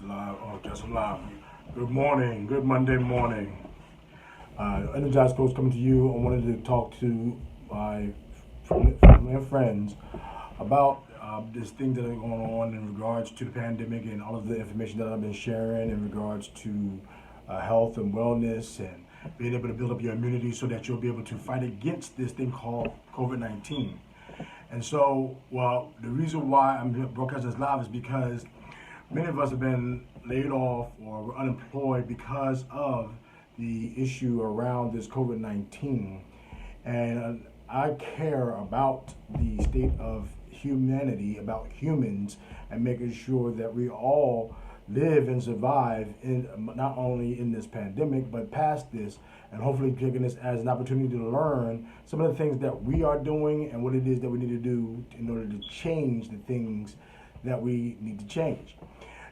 It's live. Oh, just live. Good morning. Good Monday morning. Energized Coach coming to you. I wanted to talk to my family and friends about this thing that are going on in regards to the pandemic and all of the information that I've been sharing in regards to health and wellness and being able to build up your immunity so that you'll be able to fight against this thing called COVID-19. And so, well, the reason why I'm broadcasting this live is because many of us have been laid off or were unemployed because of the issue around this COVID-19. And I care about the state of humanity, about humans, and making sure that we all live and survive in not only in this pandemic but past this, and hopefully taking this as an opportunity to learn some of the things that we are doing and what it is that we need to do in order to change the things that we need to change.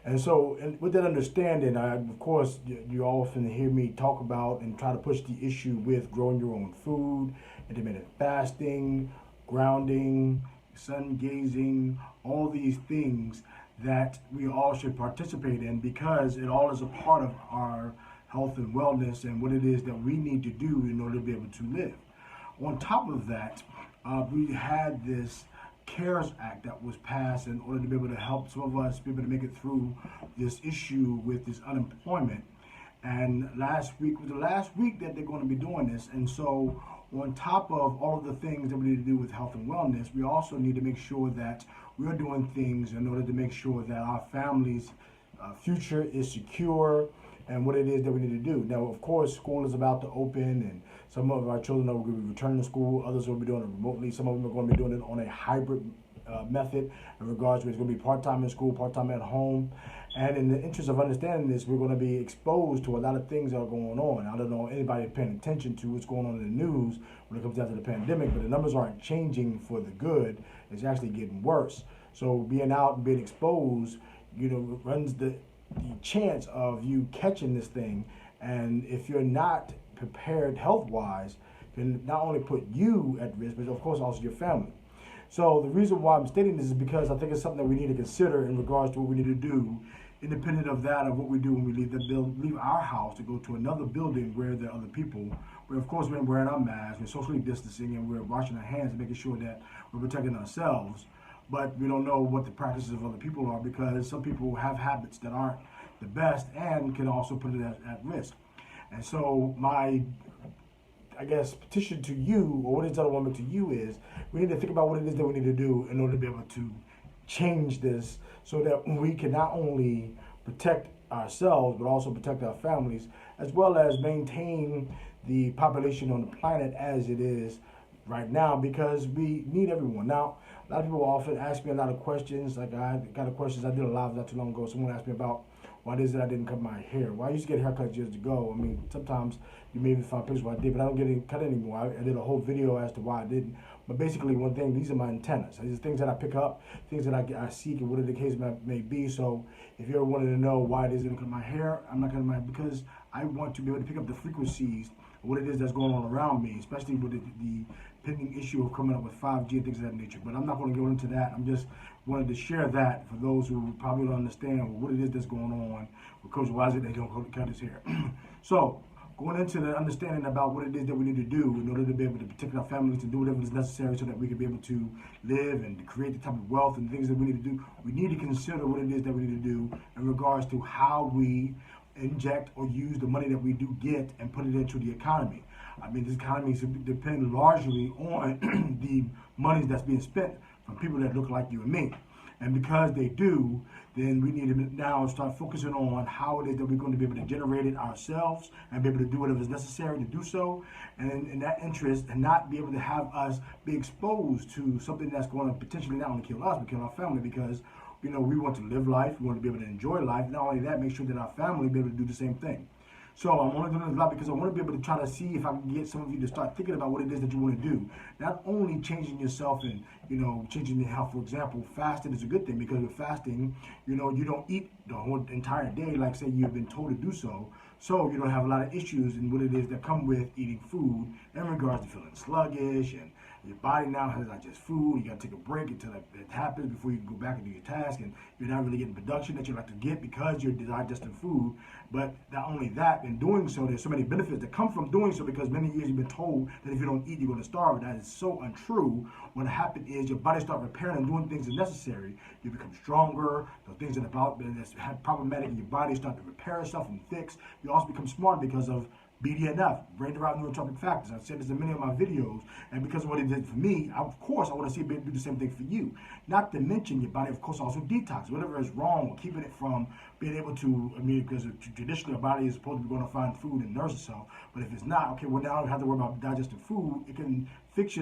And so, and with that understanding, of course, you often hear me talk about and try to push the issue with growing your own food, intermittent fasting, grounding, sun gazing, all these things that we all should participate in because it all is a part of our health and wellness and what it is that we need to do in order to be able to live. On top of that, we had this CARES Act that was passed in order to be able to help some of us be able to make it through this issue with this unemployment. And last week was the last week that they're going to be doing this. And so on top of all of the things that we need to do with health and wellness, we also need to make sure that we are doing things in order to make sure that our families' future is secure and what it is that we need to do. Now, of course, school is about to open and some of our children are going to be returning to school. Others will be doing it remotely. Some of them are going to be doing it on a hybrid method in regards to it's going to be part-time in school, part-time at home. And in the interest of understanding this, we're going to be exposed to a lot of things that are going on. I don't know anybody paying attention to what's going on in the news when it comes down to the pandemic, but the numbers aren't changing for the good. It's actually getting worse. So being out and being exposed, runs the chance of you catching this thing. And if you're not prepared health-wise, can not only put you at risk, but of course also your family. So the reason why I'm stating this is because I think it's something that we need to consider in regards to what we need to do, independent of that, of what we do when we leave our house to go to another building where there are other people. Where of course we're wearing our masks, we're socially distancing, and we're washing our hands and making sure that we're protecting ourselves. But we don't know what the practices of other people are because some people have habits that aren't the best and can also put it at risk. And so my, petition to you, or what is that I want to you is, we need to think about what it is that we need to do in order to be able to change this so that we can not only protect ourselves, but also protect our families, as well as maintain the population on the planet as it is right now, because we need everyone. Now, a lot of people often ask me a lot of questions. Like I got questions. I did a live not too long ago. Someone asked me about why it is that I didn't cut my hair. Well, I used to get haircuts years ago. I mean, sometimes you may even find pictures where I did, but I don't get it cut anymore. I did a whole video as to why I didn't. But basically, one thing, these are my antennas. These are things that I pick up, things that I seek, and whatever the case may be. So if you ever wanted to know why it is that I didn't cut my hair, I'm not cutting my hair because I want to be able to pick up the frequencies of what it is that's going on around me, especially with the pending issue of coming up with 5G and things of that nature. But I'm not going to go into that. I'm just wanted to share that for those who probably don't understand what it is that's going on with Coach. Why is it they don't cut his hair? So going into the understanding about what it is that we need to do in order to be able to protect our families and do whatever is necessary so that we can be able to live and to create the type of wealth and things that we need to do, we need to consider what it is that we need to do in regards to how we inject or use the money that we do get and put it into the economy. I mean, this economy depends largely on the money that's being spent from people that look like you and me. And because they do, then we need to now start focusing on how it is that we're going to be able to generate it ourselves and be able to do whatever is necessary to do so. And in that interest, and not be able to have us be exposed to something that's going to potentially not only kill us, but kill our family, because we want to live life, we want to be able to enjoy life. Not only that, make sure that our family be able to do the same thing. So I'm only doing this a lot because I want to be able to try to see if I can get some of you to start thinking about what it is that you want to do. Not only changing yourself and, changing your health. For example, fasting is a good thing because with fasting, you don't eat the whole entire day like, say, you've been told to do so. So you don't have a lot of issues in what it is that come with eating food in regards to feeling sluggish and Your body now has not just food. You got to take a break until it happens before you can go back and do your task. And you're not really getting production that you like to get because you're digesting food. But not only that, in doing so, there's so many benefits that come from doing so because many years you've been told that if you don't eat, you're going to starve. And that is so untrue. What happens is your body starts repairing and doing things that are necessary. You become stronger. The things that that's problematic in your body start to repair itself and fix. You also become smart because of BDNF, brain-derived neurotropic factors. I've said this in many of my videos, and because of what it did for me, of course, I want to see it do the same thing for you. Not to mention your body, of course, also detox. Whatever is wrong, keeping it from being able to, because traditionally our body is supposed to be going to find food and nourish itself, but if it's not, okay, well now I don't have to worry about digesting food. It can fix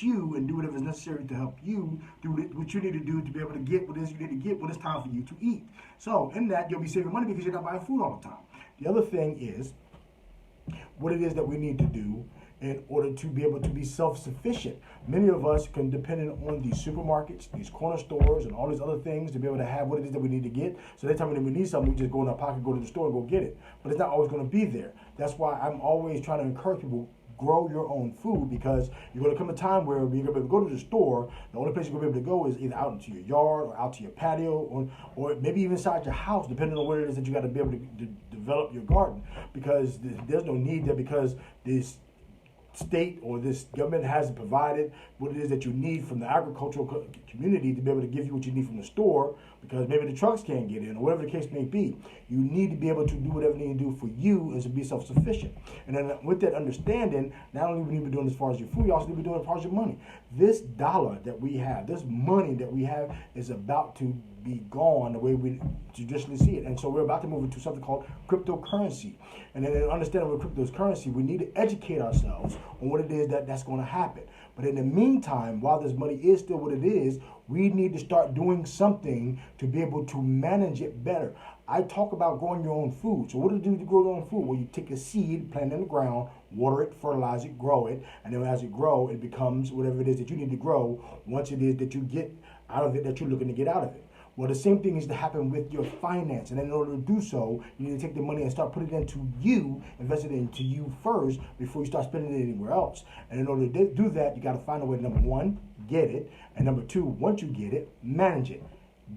you and do whatever is necessary to help you do what you need to do to be able to get what it is you need to get when it's time for you to eat. So in that, you'll be saving money because you're not buying food all the time. The other thing is, what it is that we need to do in order to be able to be self-sufficient. Many of us can depend on these supermarkets, these corner stores, and all these other things to be able to have what it is that we need to get. So every time we need something, we just go in our pocket, go to the store, and go get it. But it's not always going to be there. That's why I'm always trying to encourage people, grow your own food, because you're going to come a time where you're going to be able to go to the store. The only place you're going to be able to go is either out into your yard or out to your patio or maybe even inside your house, depending on where it is that you got to be able to develop your garden, because there's no need there, because this state or this government hasn't provided what it is that you need from the agricultural community to be able to give you what you need from the store, because maybe the trucks can't get in or whatever the case may be. You need to be able to do whatever you need to do for you and to be self-sufficient. And then with that understanding, not only do we need to be doing as far as your food, you also need to be doing as far as your money. This dollar that we have, this money that we have is about to be gone the way we traditionally see it. And so we're about to move into something called cryptocurrency. And then in understanding what cryptocurrency, we need to educate ourselves on what it is that's going to happen. But in the meantime, while this money is still what it is, we need to start doing something to be able to manage it better. I talk about growing your own food. So what do you do to grow your own food? Well, you take a seed, plant it in the ground, water it, fertilize it, grow it, and then as it grows, it becomes whatever it is that you need to grow once it is that you get out of it that you're looking to get out of it. Well, the same thing needs to happen with your finance. And in order to do so, you need to take the money and start putting it into you, invest it into you first before you start spending it anywhere else. And in order to do that, you got to find a way to, number one, get it. And number two, once you get it, manage it.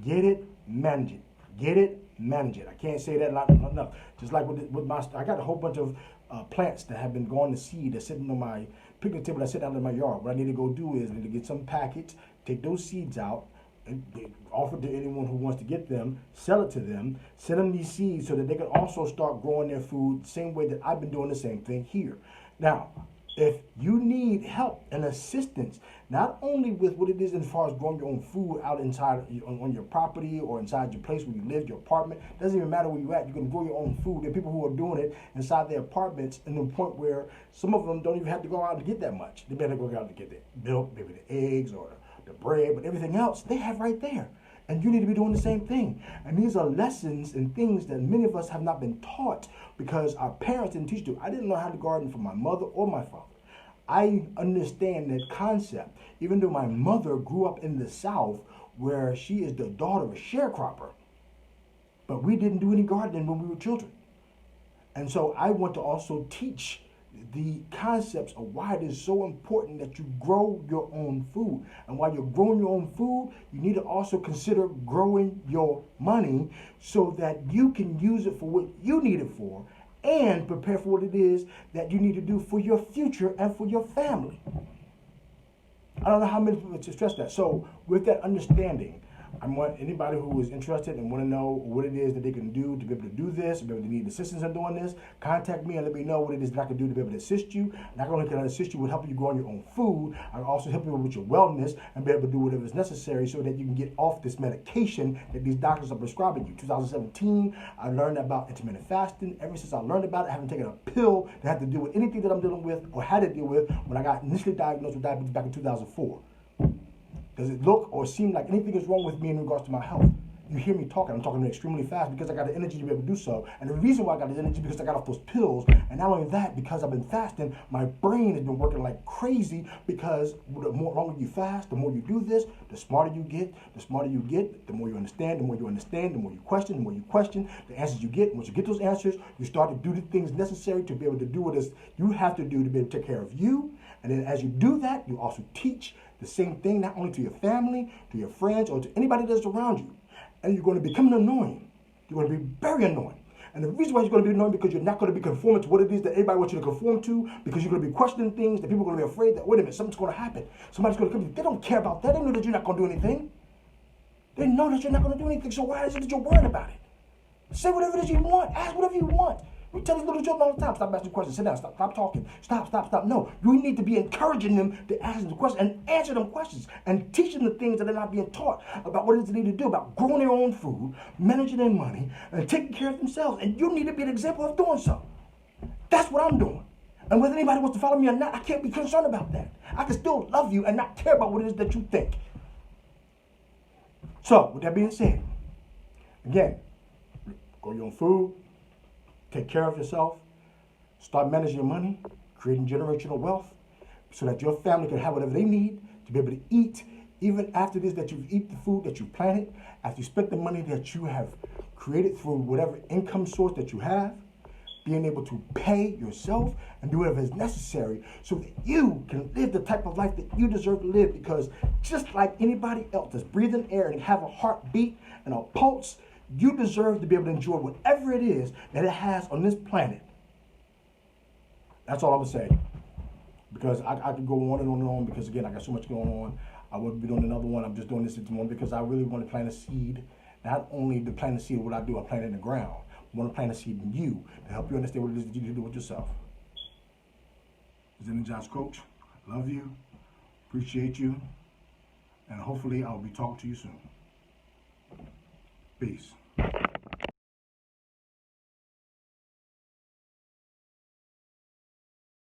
Get it, manage it. Get it, manage it. I can't say that not enough. Just like with my, I got a whole bunch of plants that have been going to seed that's sitting on my picnic table that sit out in my yard. What I need to go do is I need to get some packets, take those seeds out, and offer to anyone who wants to get them, sell it to them, send them these seeds so that they can also start growing their food, same way that I've been doing the same thing here. Now, if you need help and assistance, not only with what it is as far as growing your own food out inside on your property or inside your place where you live, your apartment, doesn't even matter where you're at, you can grow your own food. There are people who are doing it inside their apartments, and to the point where some of them don't even have to go out to get that much. They better go out to get the milk, maybe the eggs or the bread, but everything else they have right there. And you need to be doing the same thing. And these are lessons and things that many of us have not been taught because our parents didn't teach you. I didn't know how to garden from my mother or my father. I understand that concept, even though my mother grew up in the South where she is the daughter of a sharecropper. But we didn't do any gardening when we were children. And so I want to also teach the concepts of why it is so important that you grow your own food. And while you're growing your own food, you need to also consider growing your money so that you can use it for what you need it for and prepare for what it is that you need to do for your future and for your family. I don't know how many people to stress that. So with that understanding, I want anybody who is interested and want to know what it is that they can do to be able to do this, to be able to need assistance in doing this, contact me and let me know what it is that I can do to be able to assist you. Not only can I assist you with helping you grow your own food, I can also help you with your wellness and be able to do whatever is necessary so that you can get off this medication that these doctors are prescribing you. 2017, I learned about intermittent fasting. Ever since I learned about it, I haven't taken a pill that had to do with anything that I'm dealing with or had to deal with when I got initially diagnosed with diabetes back in 2004. Does it look or seem like anything is wrong with me in regards to my health? You hear me talking. I'm talking extremely fast because I got the energy to be able to do so. And the reason why I got the energy is because I got off those pills. And not only that, because I've been fasting, my brain has been working like crazy because the more longer you fast, the more you do this, the smarter you get. The smarter you get, the more you understand. The more you understand, the more you question. The more you question, the answers you get. Once you get those answers, you start to do the things necessary to be able to do what it is you have to do to be able to take care of you And then as you do that, you also teach the same thing, not only to your family, to your friends, or to anybody that's around you. And you're going to become annoying. You're going to be very annoying. And the reason why you're going to be annoying because you're not going to be conforming to what it is that everybody wants you to conform to, because you're going to be questioning things that people are going to be afraid that, wait a minute, something's going to happen. Somebody's going to come to you. They don't care about that. They know that you're not going to do anything. They know that you're not going to do anything. So why is it that you're worrying about it? Say whatever it is you want. Ask whatever you want. We tell these little children all the time, stop asking questions, sit down, stop talking, stop. No, you need to be encouraging them to ask them questions and answer them questions and teach them the things that they're not being taught about what it is they need to do, about growing their own food, managing their money, and taking care of themselves. And you need to be an example of doing so. That's what I'm doing. And whether anybody wants to follow me or not, I can't be concerned about that. I can still love you and not care about what it is that you think. So, with that being said, again, grow your own food, take care of yourself, start managing your money, creating generational wealth so that your family can have whatever they need to be able to eat, even after this, that you've eaten the food that you planted, after you spent the money that you have created through whatever income source that you have, being able to pay yourself and do whatever is necessary so that you can live the type of life that you deserve to live, because just like anybody else that's breathing air and have a heartbeat and a pulse, you deserve to be able to enjoy whatever it is that it has on this planet. That's all I would say. Because I could go on and on and on, because again, I got so much going on. I would be doing another one. I'm just doing this one because I really want to plant a seed. Not only to plant a seed, what I do, I plant it in the ground. I want to plant a seed in you to help you understand what it is that you need to do with yourself. This is Energized Coach. Love you. Appreciate you. And hopefully I'll be talking to you soon. Peace.